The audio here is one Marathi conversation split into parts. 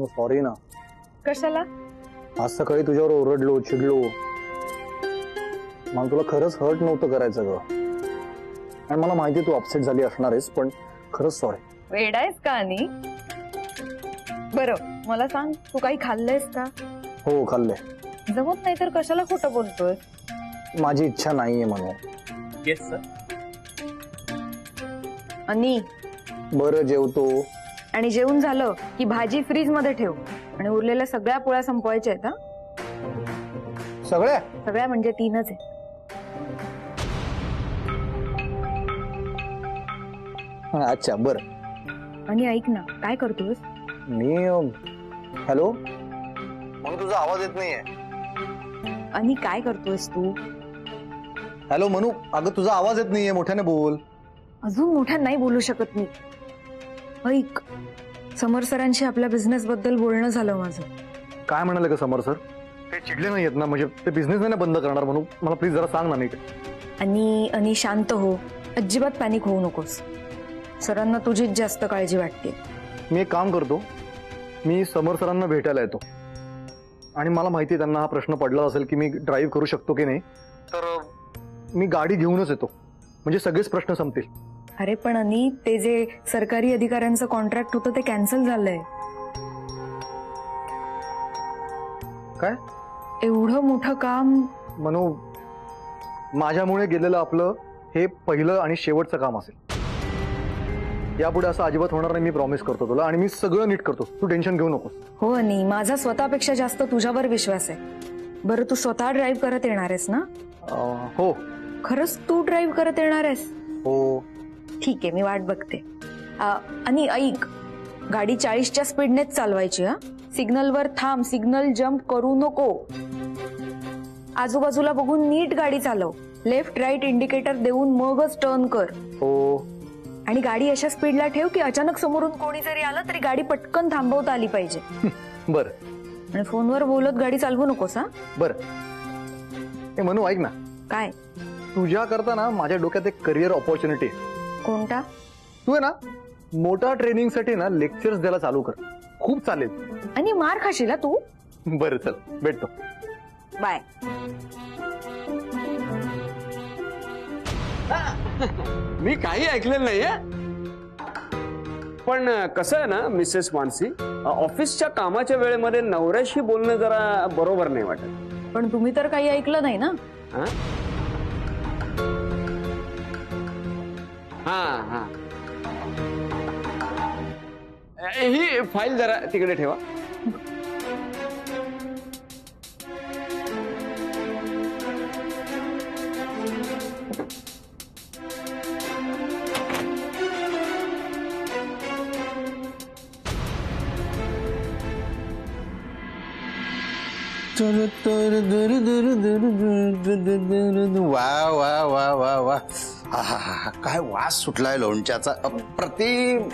म्हणून सॉरी ना. कशाला? आज सकाळी तुझ्यावर ओरडलो चिडलो. मला तुला खरंच हर्ट नव्हतं करायचं ग. आणि मला माहिती तू अपसेट झाली असणार आहेस, पण खरंच सॉरी. वेडायस का आणि? बरं मला सांग, तू काही खाल्लंयस का? हो खाल्लंय. जमत नाही तर कशाला खोटं बोलतोय? माझी इच्छा नाहीये म्हणून. Yes sir. आणि बरं जेवतो. आणि जेवून झालं की भाजी फ्रीज मध्ये ठेव आणि उरलेल्या सगळ्या पोळ्या संपवायच्या आहेत. सगळ्या सगळ्या म्हणजे 3च आहे. अच्छा बर. आणि ऐक ना, काय करतोस? मी हॅलो, मला तुझा आवाज येत नाहीये. आणि काय करतोयस तू? हॅलो मनू, अगं तुझा आवाज येत नाहीये, मोठ्याने बोल. अजून मोठ्या नाही बोलू शकत मी. ऐक, समर सरांशी आपल्या बिझनेस बद्दल बोलणं झालं माझं. काय म्हणाले का समर सर? ते चिडले नाही आहेत ना? म्हणजे ते बिझनेस नाही ना बंद करणार म्हणून? मला प्लीज जरा सांग ना नीट. आणि शांत हो, अजिबात पॅनिक होऊ नकोस. सरांना तुझीच जास्त काळजी वाटते. मी एक काम करतो, मी समर सरांना भेटायला येतो. आणि मला माहिती आहे त्यांना हा प्रश्न पडला असेल की मी ड्राईव्ह करू शकतो की नाही, तर मी गाडी घेऊनच येतो, म्हणजे सगळेच प्रश्न संपतील. अरे पण आणि ते जे सरकारी अधिकाऱ्यांचं कॉन्ट्रॅक्ट होतं ते कॅन्सल झालंय. काय? एवढं मोठं काम. मनू, माझ्यामुळे गेलेलं आपलं हे पहिलं आणि शेवटचं काम असेल. यापुढे असं अजिबात होणार नाही, मी प्रॉमिस करतो तुला. आणि मी सगळं नीट करतो, तू टेन्शन घेऊ नकोस. हो आणि माझा स्वतःपेक्षा जास्त तुझ्यावर विश्वास आहे. बरं तू स्वतः ड्राईव्ह करत येणार आहेस ना? हो. खरंच तू ड्राईव्ह करत येणार आहेस? हो. ठीक आहे, मी वाट बघते. आणि ऐक, गाडी 40च्या स्पीडनेच चालवायची. सिग्नलवर थांब, सिग्नल जम्प करू नको. आजूबाजूला बघून नीट गाडी चालव. लेफ्ट राईट इंडिकेटर देऊन मगच टर्न कर. हो. आणि गाडी अशा स्पीडला ठेव की अचानक समोरून कोणी जरी आलं तरी गाडी पटकन थांबवता आली पाहिजे. बर. आणि फोनवर बोलत गाडी चालवू नकोस. बर. हे मनू ऐक ना. काय? तुझ्या करता ना माझ्या डोक्यात एक करिअर ऑपॉर्च्युनिटी आहे. कोणता? तू आहे ना मोटर ट्रेनिंग साठी ना लेक्चर्स द्यायला चालू कर, खूप चालेल. आणि मार खाशील तू. बरं चल, भेटतो. बाय. मी काही ऐकलेलं नाहीये. पण कसं आहे ना मिसेस मानसी, ऑफिसच्या कामाच्या वेळेमध्ये नवऱ्याशी बोलणं जरा बरोबर नाही वाटत. पण तुम्ही तर काही ऐकलं नाही ना? हा. ही फाईल जरा तिकडे ठेवा. वा वा वा वा वा. काय वास सुटलाय लोणच्याचा, अप्रतिम.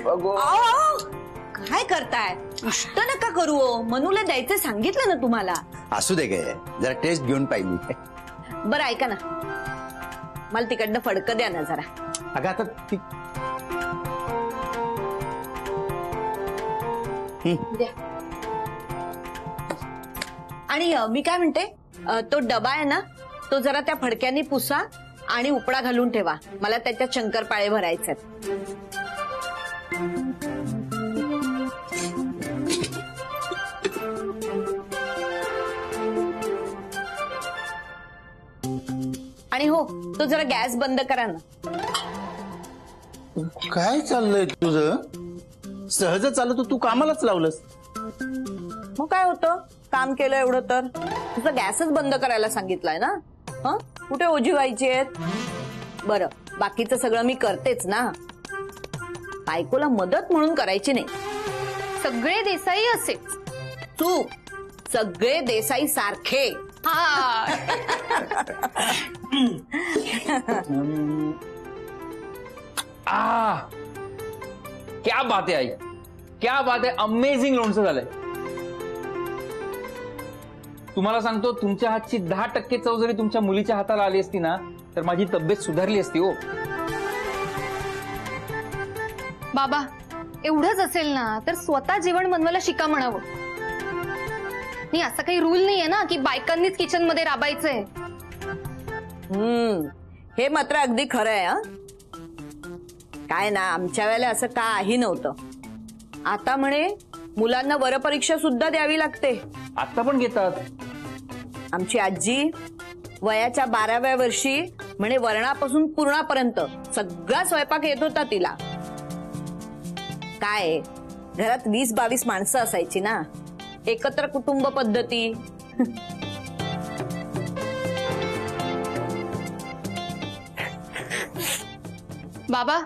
काय करताय? इष्ट नका करू. मनूला द्यायचं सांगितलं ना तुम्हाला. असू दे गे, जरा टेस्ट घेऊन पाहिजे. बरं ऐका ना, मला तिकडनं फडकं द्या ना जरा. अगं आता ती द्या. आणि मी काय म्हणते, तो डबा आहे ना तो जरा त्या फडक्याने पुसा आणि उपडा घालून ठेवा. मला त्याच्यात शंकरपाळे भरायचे. आणि हो, तो जरा गॅस बंद करा ना. काय चाललंय तुझं? सहज चालत तू कामालाच लावलंस. मग काय होतं, काम केलं एवढं तर. तुझं गॅसच बंद करायला सांगितलंय ना. कुठे ओझी व्हायची आहेत. बरं बाकीचं सगळं मी करतेच ना. बायकोला मदत म्हणून करायची नाही. सगळे देसाई असेच. चूक. सगळे देसाई सारखे. क्या बात आहे आई, क्या बात आहे. अमेझिंग लोणचं झालंय. तुम्हाला सांगतो, तुमच्या हातची 10% चव जरी तुमच्या मुलीच्या हाताला आली असती ना तर माझी तब्येत सुधारली असती. हो बाबा, एवढंच असेल ना तर स्वतः जेवण बनवायला शिका म्हणावं. नाही असं काही रूल नाहीये ना की बायकांनीच किचन मध्ये राबायचंय. हे मात्र अगदी खरं आहे. काय ना आमच्या वेळेला असं काही नव्हतं. आता म्हणे मुलांना वरपरीक्षा सुद्धा द्यावी लागते. आता पण घेतात. आमची आजी वयाच्या 12व्या वर्षी म्हणे वरणापासून पुरणापर्यंत सगळा स्वयंपाक येत होता तिला. काय घरात 20-22 माणसं असायची ना, एकत्र कुटुंब पद्धती. बाबा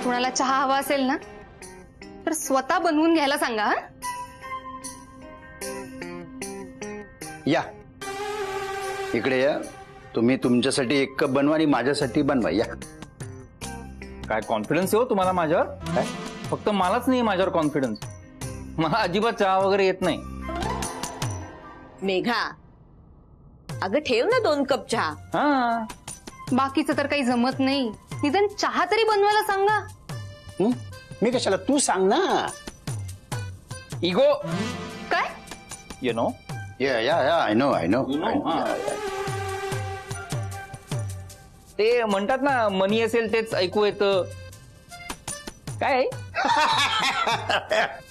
कुणाला चहा हवा असेल ना तर स्वतः बनवून घ्यायला सांगा. हं? या इकडे या. तुम्ही तुमच्यासाठी एक कप बनवा आणि माझ्यासाठी बनवा. या. काय कॉन्फिडन्स आहे हो तुम्हाला माझ्यावर? काय फक्त मलाच नाही माझ्यावर कॉन्फिडन्स. मला अजिबात चहा वगैरे येत नाही. मेघा अगं ठेव ना 2 कप चहा. हा बाकीचं तर काही जमत नाही. निदान चहा तरी बनवायला सांगा. मी कशाला, तू सांग ना. इगो काय यु नो. या या या आय नो ते म्हणतात ना मनी असेल तेच ऐकू येतं. काय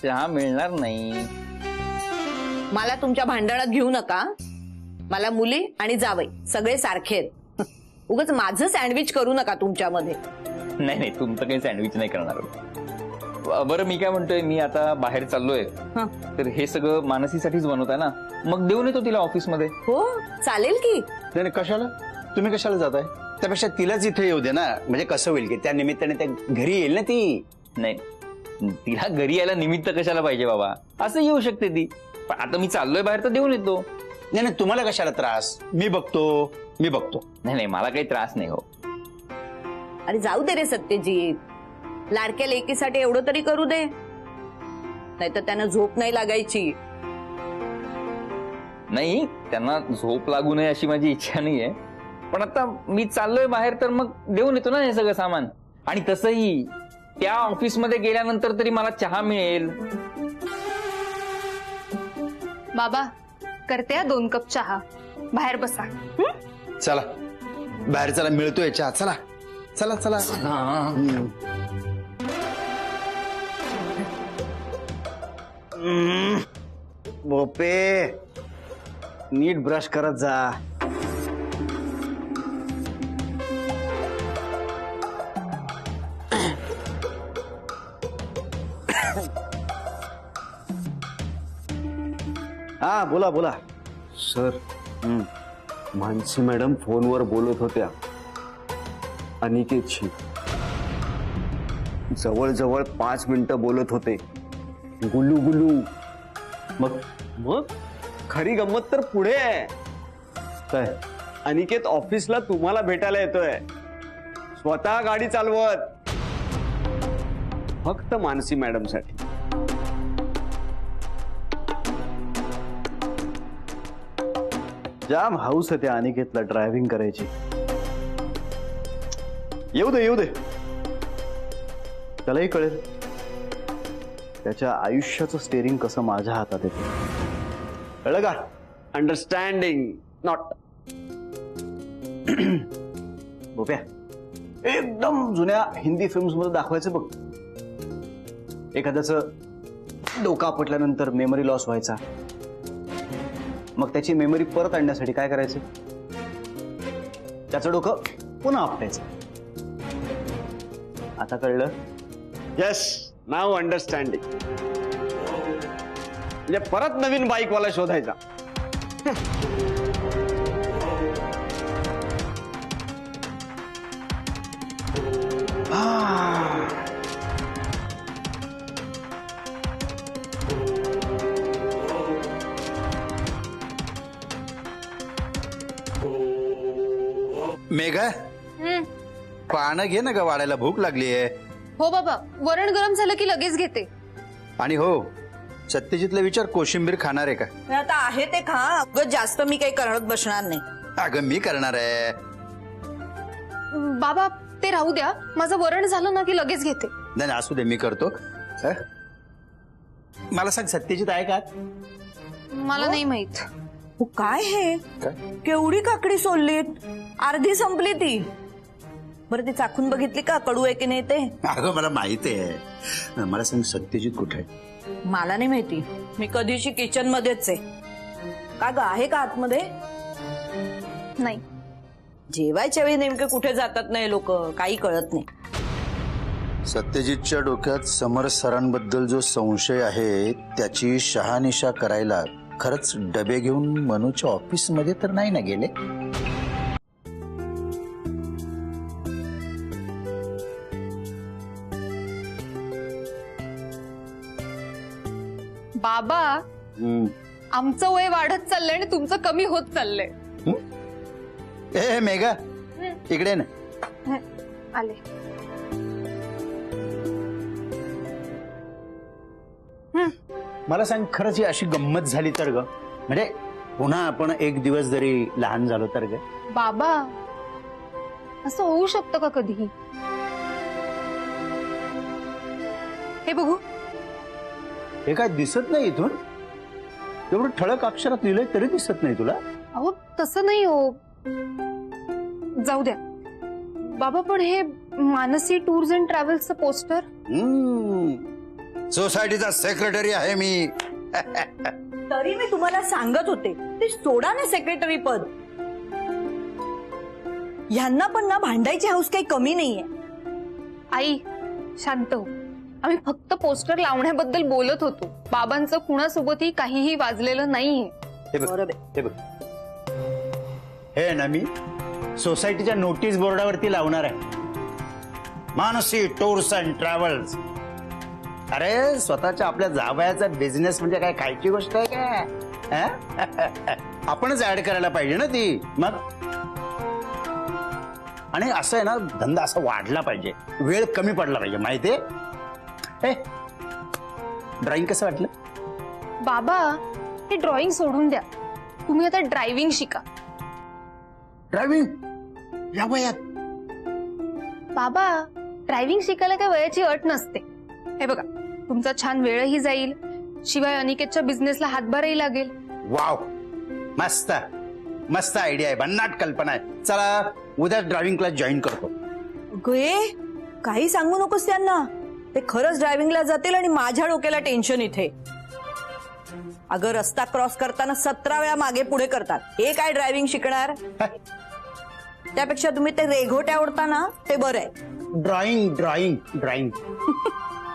चहा मिळणार नाही. मला तुमच्या भांडणात घेऊ नका. मला मुली आणि जावई सगळे सारखे आहेत. उगाच माझं सँडविच करू नका तुमच्यामध्ये. नाही नाही तुमचं काही सँडविच नाही करणार. बरं मी काय म्हणतोय, मी आता बाहेर चाललोय हं. तर हे सगळं मानसीसाठीच बनवताय ना, मग देऊन येतो तिला ऑफिसमध्ये. हो चालेल की. नाही कशाला, तुम्ही कशाला जाताय? त्यापेक्षा तिलाच इथे येऊ दे ना. म्हणजे कसं होईल की त्या निमित्ताने त्या घरी येईल ना ती. नाही तिला घरी यायला निमित्त कशाला पाहिजे बाबा, असं येऊ शकते ती. पण आता मी चाललोय बाहेर तर देऊन येतो. नाही नाही तुम्हाला कशाला त्रास, मी बघतो. नाही नाही मला काही त्रास नाही हो. अरे जाऊ दे रे सत्यजित. लाडक्या लेकीसाठी एवढं तरी करू दे, नाहीतर त्यांना झोप नाही लागायची. नाही त्यांना झोप लागू नये अशी माझी इच्छा नाहीये. पण आता मी चाललोय बाहेर तर मग देऊन येतो ना हे सगळं सामान. आणि तसंही त्या ऑफिसमध्ये गेल्यानंतर तरी मला चहा मिळेल. बाबा करते 2 कप चहा. बाहेर बसा. चला बाहेर चला, मिळतोय चहा. चला चला चला. बोपे नीट ब्रश करत जा. हा बोला बोला. सर मानसी मॅडम फोनवर बोलत होत्या अनिकेतशी. जवळजवळ 5 मिनिटं बोलत होते. गुलू गुलू. मग खरी गंमत तर पुढे आहे. काय? अनिकेत ऑफिसला तुम्हाला भेटायला येतोय, स्वतः गाडी चालवत, फक्त मानसी मॅडम साठी. जाम हाऊस आहे त्या अनिकेतला ड्रायव्हिंग करायची. येऊ दे त्यालाही कळेल त्याच्या आयुष्याचं स्टेरिंग कसं माझ्या हातात येते. कळलं का? Understanding not. बोप्या एकदम जुन्या हिंदी फिल्म्स मध्ये दाखवायचं बघ. एखाद्याचं डोकं आपटल्यानंतर मेमरी लॉस व्हायचा, मग त्याची मेमरी परत आणण्यासाठी काय करायचं? त्याचं डोकं पुन्हा आपटायचं. आता कळलं? येस नाव अंडरस्टँडिंग. म्हणजे परत नवीन बाईकवाला शोधायचा. मेघा पानं घे ना ग, वाढायला भूक लागली आहे. हो बाबा वरण गरम झालं की लगेच घेते. आणि हो सत्यजितला विचार कोशिंबीर खाणार आहे का? आता आहे ते खा. अगं जास्त मी काही करत बसणार नाही. अगं मी करणार आहे. बाबा ते राहू द्या, माझं वरण झालं ना की लगेच घेते. नाही असू दे, मी करतो. मला सांग, सत्यजित आहे का? मला नाही माहित. हो, काय हे केवढी काकडी सोललीत, अर्धी संपली ती. बरं ती चाखून बघितली का, कडू आहे की नाही ते? अगं मला माहिती आहे. मला सांग, सत्यजित कुठे आहे? मला नाही माहिती, मी कधीशी किचन मध्येच आहे. का ग, आहे का आतमध्ये? नाही. जेवायच्या वेळी नेमके कुठे जातात नाही लोक, काही कळत नाही. सत्यजितच्या डोक्यात समर सरांबद्दल जो संशय आहे त्याची शहानिशा करायला खरंच डबे घेऊन मनूच्या ऑफिस मध्ये तर नाही ना गेले? बाबा, आमचं वय वाढत चाललंय आणि तुमचं कमी होत चाललंय. ए मेघा, इकडे ना. आले. मला सांग, खरंच ही अशी गंमत झाली तर ग, म्हणजे पुन्हा आपण एक दिवस जरी लहान झालो तर ग? बाबा, असं होऊ शकतं का कधीही? हे बघू. हे काय दिसत नाही इथून? एवढं ठळक अक्षरात लिहिलंय तरी दिसत नाही तुला? अहो तसं नाही हो. जाऊ द्या बाबा, पण हे मानसी टूर्स अँड ट्रॅव्हल्सचं पोस्टर. सोसायटीचा सेक्रेटरी आहे मी. तरी मी तुम्हाला सांगत होते ते सोडा ना सेक्रेटरी पद. ह्यांना पण ना भांडायची हौस काही कमी नाहीये. आई शांत हो. आम्ही फक्त पोस्टर लावण्याबद्दल बोलत होतो. बाबांचं कुणासोबतही काहीही वाजलेलं नाहीये. हे बघ, हे बघ, हे ना मी सोसायटीच्या नोटीस बोर्डावरती लावणार आहे, मानसी टूर्स अँड ट्रॅव्हल्स. अरे स्वतःच्या आपल्या जावयाचा बिझनेस म्हणजे काय खायची गोष्ट आहे काय? आपणच ऍड करायला पाहिजे ना ती. मग आणि असं आहे ना, धंदा असा वाढला पाहिजे, वेळ कमी पडला पाहिजे, माहितीये? ड्रॉइंग कसं वाटलं? बाबा, हे ड्रॉइंग सोडून द्या. तुम्ही आता ड्रायव्हिंग शिका. ड्रायव्हिंग या वयात? बाबा, ड्रायव्हिंग शिकायला काही वयाची अट नसते. हे बघा, तुमचा छान वेळही जाईल, शिवाय अनिकेतच्या बिझनेसला हातभारही लागेल. वाव, मस्त मस्त आयडिया आहे, भन्नाट कल्पना आहे. चला उद्या ड्रायव्हिंग क्लास जॉईन करतो. गे, काही सांगू नकोस त्यांना. ते खरंच ड्रायव्हिंगला जातील आणि माझ्या डोक्याला टेन्शन इथे. अगं रस्ता क्रॉस करताना 17 वेळा मागे पुढे करतात. हे काय ड्रायव्हिंग शिकणार? त्यापेक्षा तुम्ही ते रेघोटे आवडता ना, ते बरं आहे. ड्रॉइंग ड्रॉइंग ड्रॉइंग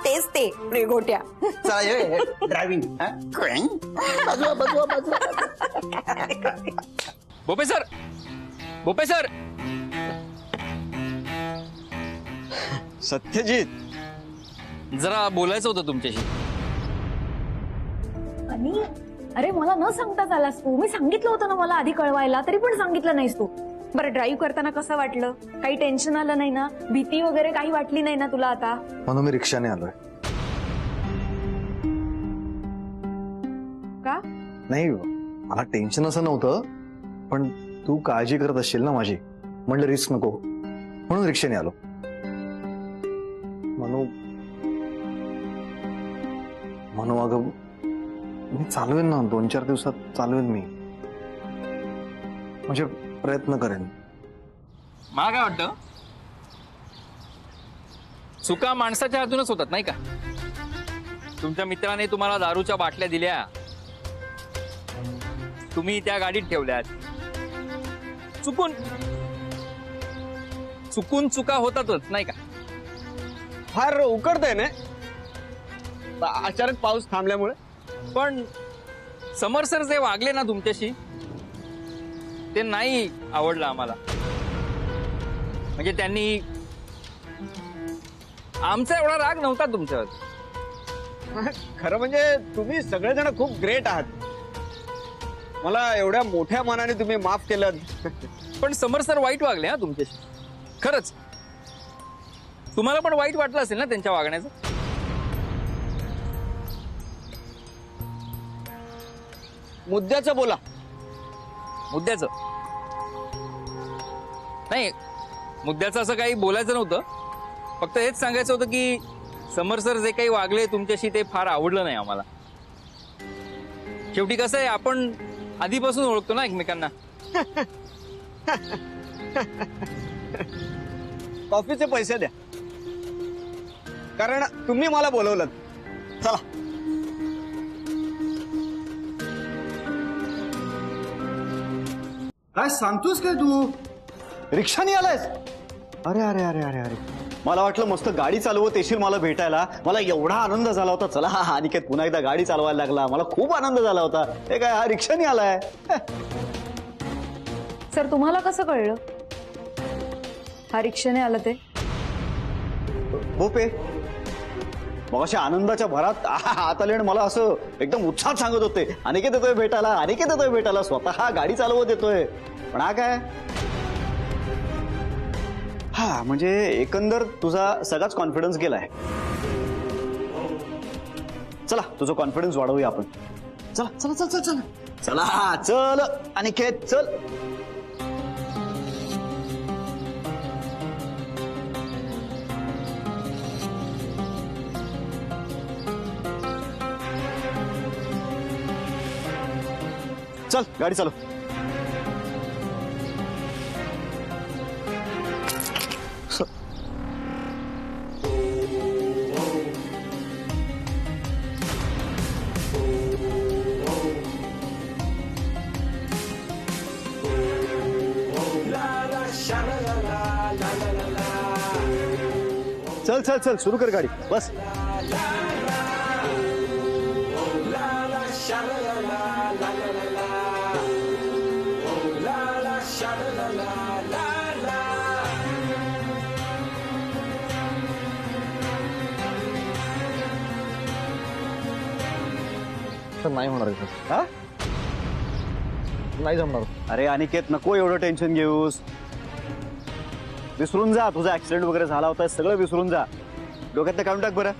तेच ते रेघोट्या. चला ड्रायव्हिंग. बाजूला बाजूला बाजूला. Bhope sir, Bhope sir. सत्यजित, जरा बोलायचं होतं तुमच्याशी. आणि अरे मला न सांगताच आलास तू. मी सांगितलं होतं ना मला आधी कळवायला, तरी पण सांगितलं नाहीस तू. बरं, ड्राईव्ह करताना कसं वाटलं? काही टेन्शन आलं नाही ना? भीती वगैरे काही वाटली नाही ना तुला आता? म्हणून मी रिक्षाने आलोय. का? नाही, मला टेन्शन असं नव्हतं, पण तू काळजी करत असशील ना माझी, म्हणलं रिस्क नको, म्हणून रिक्षाने आलो. म्हणू अगं, मी चालवेन ना, 2-4 दिवसात चालवेन मी, म्हणजे प्रयत्न करेन. मला काय वाटतं, चुका माणसाच्या हातूनच होतात नाही का? तुमच्या मित्राने तुम्हाला दारूच्या बाटल्या दिल्या, तुम्ही त्या गाडीत ठेवल्यात. चुकून चुकून चुका होतातच नाही का? फार उकडतंय ना अचानक पाऊस थांबल्यामुळे. पण समर सर जे वागले ना तुमच्याशी, ते नाही आवडलं आम्हाला. म्हणजे त्यांनी, आमचा एवढा राग नव्हता तुमच्यावर. खरं म्हणजे तुम्ही सगळेजण खूप ग्रेट आहात. मला एवढ्या मोठ्या मनाने तुम्ही माफ केलं. पण समर सर वाईट वागले हा तुमच्याशी, खरंच. तुम्हाला पण वाईट वाटलं असेल ना त्यांच्या वागण्याचं? मुद्द्याचं बोला. मुद्द्याचं नाही, मुद्द्याचं असं काही बोलायचं नव्हतं. फक्त हेच सांगायचं होतं की समर सर जे काही वागले तुमच्याशी ते फार आवडलं नाही आम्हाला. शेवटी कसं आहे, आपण आधीपासून ओळखतो ना एकमेकांना. कॉफीचे पैसे द्या, कारण तुम्ही मला बोलवलं. चला. काय सांगतोस काय तू? रिक्षाने आलायस? अरे अरे अरे अरे अरे, मला वाटलं मस्त गाडी चालवत येशील मला भेटायला. मला एवढा आनंद झाला होता. चला हा अनिकेत पुन्हा एकदा गाडी चालवायला लागला. मला खूप आनंद झाला होता. हे काय, हा रिक्षाने आलाय? सर तुम्हाला कसं कळलं हा रिक्षाने आलं ते? भोपे मग अशा आनंदाच्या भरात आत आले आणि मला असं एकदम उत्साहात सांगत होते, अनिकेत येतोय भेटायला, अनिकेत येतोय भेटायला. स्वतः गाडी चालवत येतोय. पण हा काय, हा म्हणजे एकंदर तुझा सगळाच कॉन्फिडन्स गेलाय. चला तुझं कॉन्फिडन्स वाढवूया आपण. चला चला चल चल चल चला चल अनिकेत चल. चल गाडी चालव. चल चल चल सुरू कर गाडी, बस. नाही होणार आहे सर. हा नाही जमणार. अरे अनिकेत नको एवढं टेन्शन घेऊस. विसरून जा, तुझा ऍक्सिडेंट वगैरे झाला होता सगळं विसरून जा. डोक्यात काढून टाक बरं.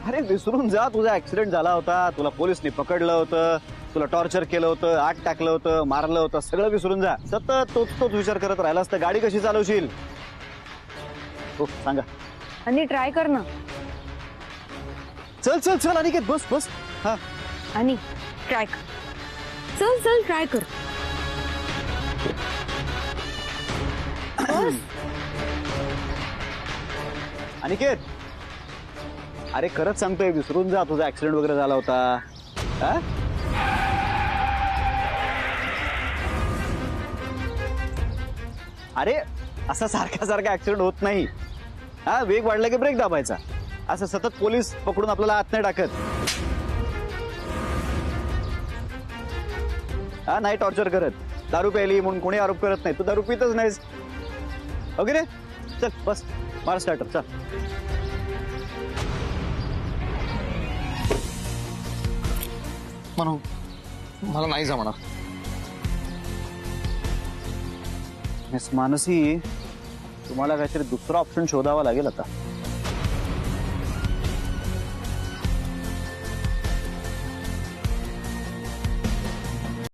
अरे विसरून जा, तुझा ऍक्सिडेंट झाला होता, तुला पोलिसने पकडलं होतं, तुला टॉर्चर केलं होतं, आग टाकलं होतं, मारलं होतं, सगळं विसरून जा. सतत तोच विचार करत राहिलास तर गाडी कशी चालवशील? हो सांगा. आणि ट्राय कर ना. चल चल चल अनिकेत बस बस. हा आणि ट्राय कर. चल चल ट्राय कर. बस. अनिकेत अरे खरंच सांगतोय, विसरून जा, तुझा ऍक्सिडेंट वगैरे झाला होता. हा अरे असा सारखा सारखा ऍक्सिडेंट होत नाही. हा वेग वाढला की ब्रेक दाबायचा. असं सतत पोलीस पकडून आपल्याला आत नाही टाकत. हा नाही टॉर्चर करत. दारू प्यायली म्हणून कोणी आरोप करत नाही. तू दारू पितच नाहीस वगैरे. चल बस मार स्टार्टर चल. म्हणून मला नाही जमणार. मिस मानसी, तुम्हाला काहीतरी दुसरा ऑप्शन शोधावा लागेल आता.